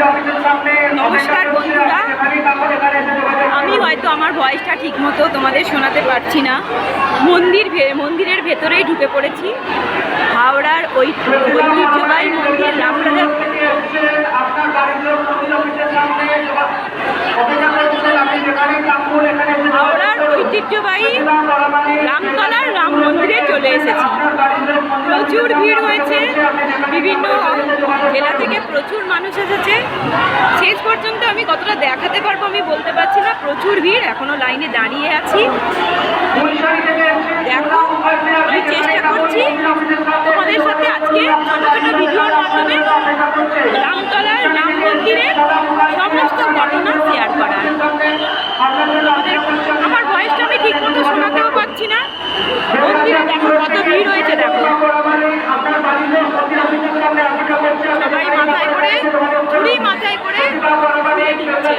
নমস্কার বন্ধুরা, আমি হয়তো আমার ভয়েসটা ঠিকমতো তোমাদের শোনাতে পারছি না। মন্দিরের ভেতরেই ঢুকে পড়েছি। হাওড়ার ঐতিহ্যবাহী মন্দির রামরাজা। হাওড়ার ঐতিহ্যবাহী রামতলার রাম মন্দিরে চলে এসেছি। প্রচুর ভিড় হয়েছে, বিভিন্ন জেলা থেকে প্রচুর মানুষ এসেছে। শেষ পর্যন্ত আমি কতটা দেখাতে পারবো আমি বলতে পারছি না, প্রচুর ভিড়। এখনো লাইনে দাঁড়িয়ে আছি। দেখো, আমি চেষ্টা করছি তোমাদের সাথে আজকে ছোট ছোট ভিডিওর মাধ্যমে রামতলার রাম মন্দিরের সমস্ত ঘটনা শেয়ার করার। আমার ভয়েসটা আমি ঠিক মতো শোনাতেও পারছি না। মন্দিরে দেখো কত ভিড় হয়েছে, দেখো সবাই মাথায় করে চুড়ি মাথায় করে দিচ্ছে।